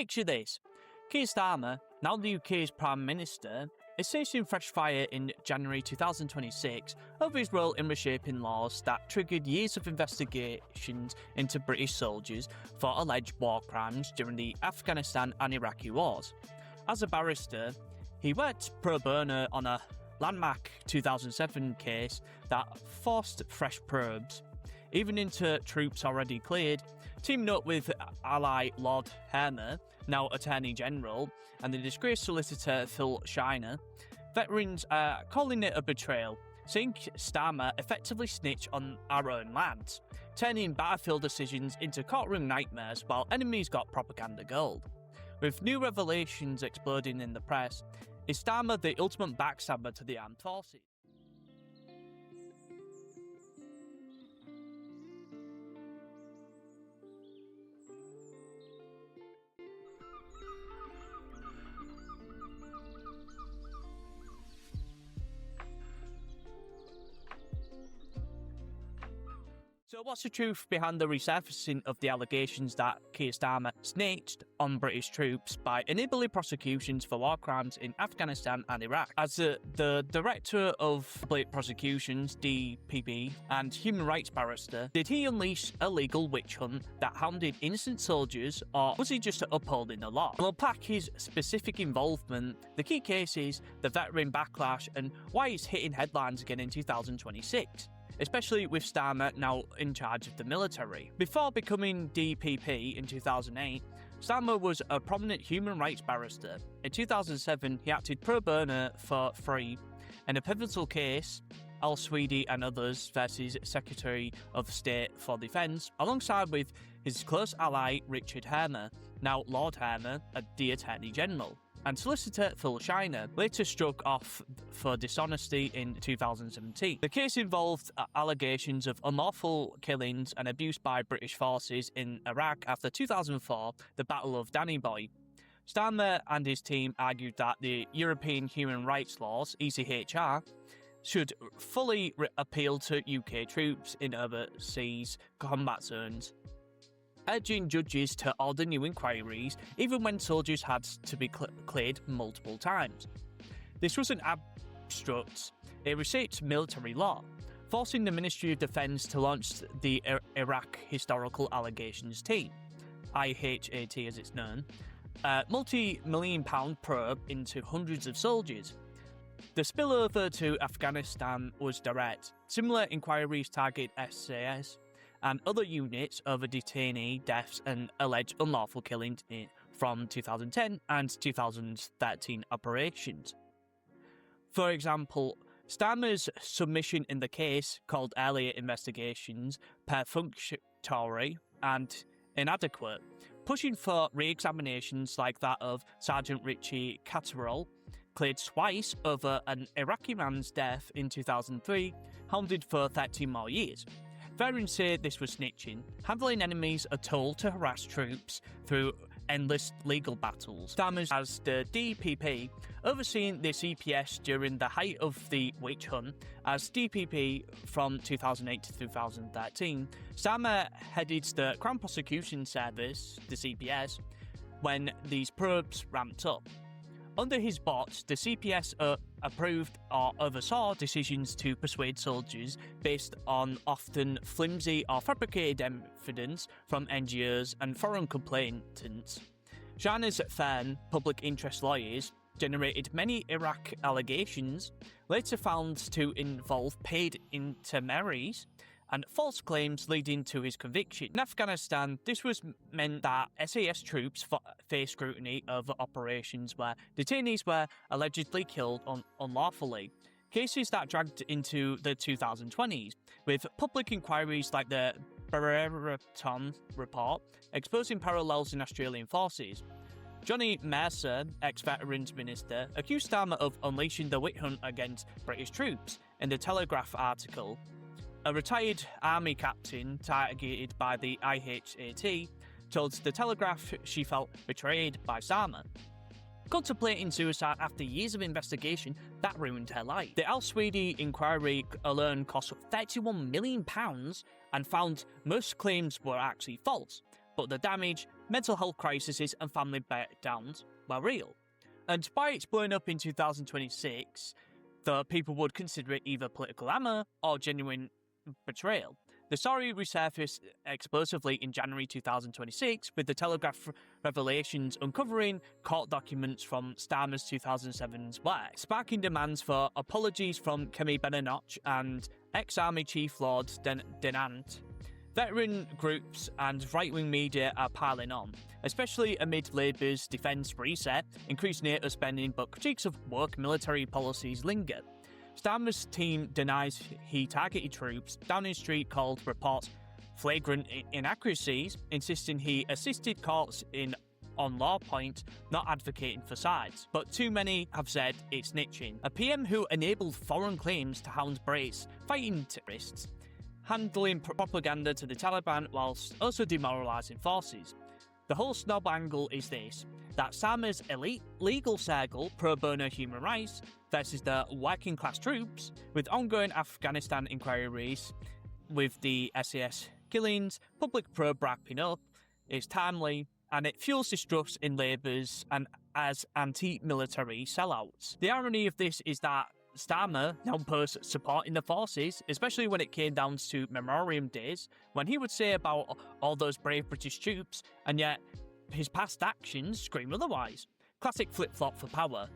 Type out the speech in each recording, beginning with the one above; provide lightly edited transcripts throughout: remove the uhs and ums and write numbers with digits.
Picture this. Kier Starmer, now the UK's Prime Minister, is facing fresh fire in January 2026 over his role in reshaping laws that triggered years of investigations into British soldiers for alleged war crimes during the Afghanistan and Iraqi wars. As a barrister, he worked pro bono on a landmark 2007 case that forced fresh probes, even into troops already cleared, teaming up with ally Lord Hermer, now Attorney General, and the disgraced solicitor Phil Shiner. Veterans are calling it a betrayal, saying Starmer effectively snitched on our own lads, turning battlefield decisions into courtroom nightmares while enemies got propaganda gold. With new revelations exploding in the press, is Starmer the ultimate backstabber to the armed forces? So what's the truth behind the resurfacing of the allegations that Kier Starmer snitched on British troops by enabling prosecutions for war crimes in Afghanistan and Iraq? As the Director of Public Prosecutions, DPP, and human rights barrister, did he unleash a legal witch hunt that hounded innocent soldiers, or was he just upholding the law? We'll unpack his specific involvement, the key cases, the veteran backlash, and why he's hitting headlines again in 2026. Especially with Starmer now in charge of the military. Before becoming DPP in 2008, Starmer was a prominent human rights barrister. In 2007, he acted pro bono for free in a pivotal case, Al Sweeney and others versus Secretary of State for Defence, alongside with his close ally Richard Hermer, now Lord Hermer, the Attorney General, and solicitor Phil Shiner, later struck off for dishonesty in 2017. The case involved allegations of unlawful killings and abuse by British forces in Iraq after 2004, the Battle of Danny Boy. Starmer and his team argued that the European human rights laws, ECHR, should fully appeal to UK troops in overseas combat zones, urging judges to order new inquiries even when soldiers had to be cleared multiple times. This wasn't abstract, it reshaped military law, forcing the Ministry of Defence to launch the Iraq Historical Allegations Team, IHAT as it's known, a multi-million pound probe into hundreds of soldiers. The spillover to Afghanistan was direct. Similar inquiries target SAS and other units over detainee deaths and alleged unlawful killings from 2010 and 2013 operations. For example, Starmer's submission in the case called earlier investigations perfunctory and inadequate, pushing for re-examinations like that of Sergeant Richie Catterall, cleared twice over an Iraqi man's death in 2003, hounded for 13 more years. Veterans say this was snitching, handling enemies a toll to harass troops through endless legal battles. Starmer, as the DPP, overseeing the CPS during the height of the witch hunt. As DPP from 2008 to 2013, Starmer headed the Crown Prosecution Service, the CPS, when these probes ramped up. Under his bot, the CPS approved or oversaw decisions to persuade soldiers based on often flimsy or fabricated evidence from NGOs and foreign complainants. Shana's firm, Public Interest Lawyers, generated many Iraq allegations, later found to involve paid intermediaries and false claims leading to his conviction. In Afghanistan, this meant that SAS troops faced scrutiny over operations where detainees were allegedly killed unlawfully, cases that dragged into the 2020s, with public inquiries like the Brereton Report exposing parallels in Australian forces. Johnny Mercer, ex-Veterans Minister, accused Starmer of unleashing the witch hunt against British troops in the Telegraph article. A retired army captain targeted by the IHAT told the Telegraph she felt betrayed by Starmer. Contemplating suicide after years of investigation, that ruined her life. The Al Sweeney inquiry alone cost £31 million and found most claims were actually false, but the damage mental health crises and family breakdowns were real. And despite its blowing up in 2026, the people would consider it either political glamour or genuine betrayal. The story resurfaced explosively in January 2026, with the Telegraph revelations uncovering court documents from Starmer's 2007's work, sparking demands for apologies from Kemi Benenoch and ex-Army Chief Lord Denant. Veteran groups and right-wing media are piling on, especially amid Labour's defence reset, increased NATO spending, but critiques of woke military policies linger. Starmer's team denies he targeted troops. Downing Street called reports flagrant inaccuracies, insisting he assisted courts on law point, not advocating for sides. But too many have said it's snitching. A PM who enabled foreign claims to hound Brace, fighting terrorists, handling propaganda to the Taliban whilst also demoralising forces. The whole snob angle is this, that Starmer's elite legal circle pro bono human rights versus the working class troops, with ongoing Afghanistan inquiries, with the SAS killings, public probe wrapping up, is timely, and it fuels distrust in Labour's and as anti-military sellouts. The irony of this is that Starmer now posts supporting the forces, especially when it came down to Memoriam days, when he would say about all those brave British troops, and yet his past actions scream otherwise. Classic flip-flop for power.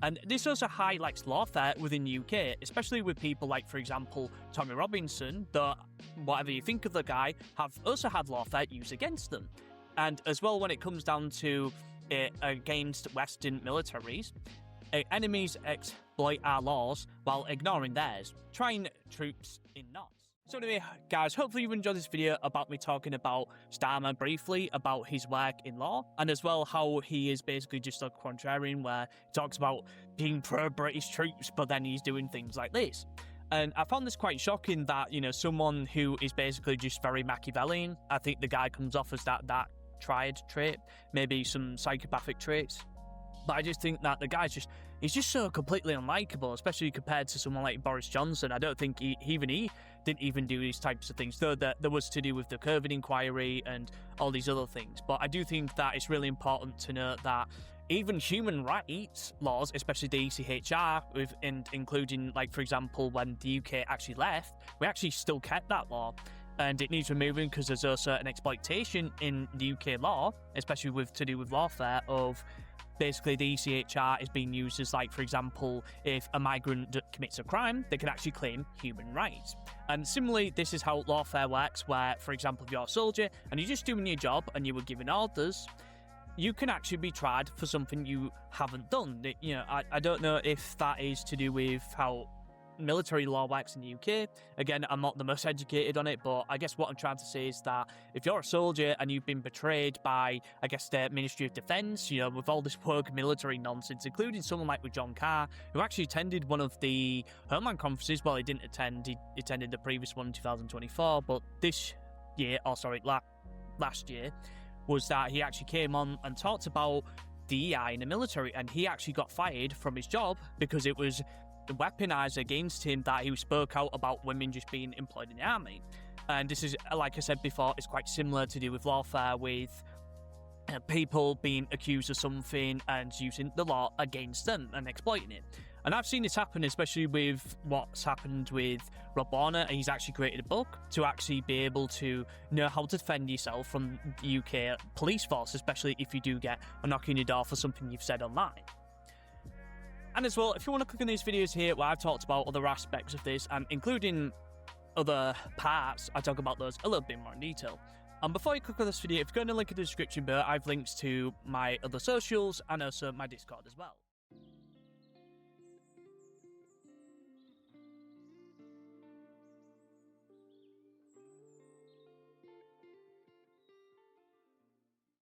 And this also highlights lawfare within the UK, especially with people like, for example, Tommy Robinson, though whatever you think of the guy, have also had lawfare used against them. And as well, when it comes down to against Western militaries, enemies exploit our laws while ignoring theirs, trying troops in knots. So anyway, guys, hopefully you enjoyed this video about me talking about Starmer briefly, about his work in law, and as well how he is basically just a contrarian where he talks about being pro-British troops, but then he's doing things like this. And I found this quite shocking that, you know, someone who is basically just very Machiavellian, I think the guy comes off as that triad trait, maybe some psychopathic traits. But I just think that the guy's he's just so completely unlikable, especially compared to someone like Boris Johnson. I don't think he didn't even do these types of things, though that there was to do with the COVID inquiry and all these other things. But I do think that it's really important to note that even human rights laws, especially the ECHR, including, like, for example, when the UK actually left, we actually still kept that law. And it needs removing because there's also an exploitation in the UK law, especially to do with lawfare, of basically the ECHR is being used as, like, for example, if a migrant commits a crime, they can actually claim human rights. And similarly, this is how lawfare works, where, for example, if you're a soldier and you're just doing your job and you were given orders, you can actually be tried for something you haven't done. You know, I don't know if that is to do with how military law works in the UK. Again, I'm not the most educated on it, but I guess what I'm trying to say is that if you're a soldier and you've been betrayed by, I guess, the Ministry of Defence, you know, with all this woke military nonsense, including someone like with John Carr, who actually attended one of the Homeland conferences. Well, he didn't attend, he attended the previous one in 2024, but this year, last year, was that he actually came on and talked about DEI in the military, and he actually got fired from his job because it was weaponized against him that he spoke out about women just being employed in the army. And this is, like I said before, it's quite similar to do with lawfare, with people being accused of something and using the law against them and exploiting it. And I've seen this happen, especially with what's happened with Rob Warner. He's actually created a book to actually be able to know how to defend yourself from the UK police force, especially if you do get a knock on your door for something you've said online. And as well, if you want to click on these videos here where I've talked about other aspects of this, and including other parts, I talk about those a little bit more in detail. And before you click on this video, if you go to the link in the description below, I've links to my other socials and also my Discord as well.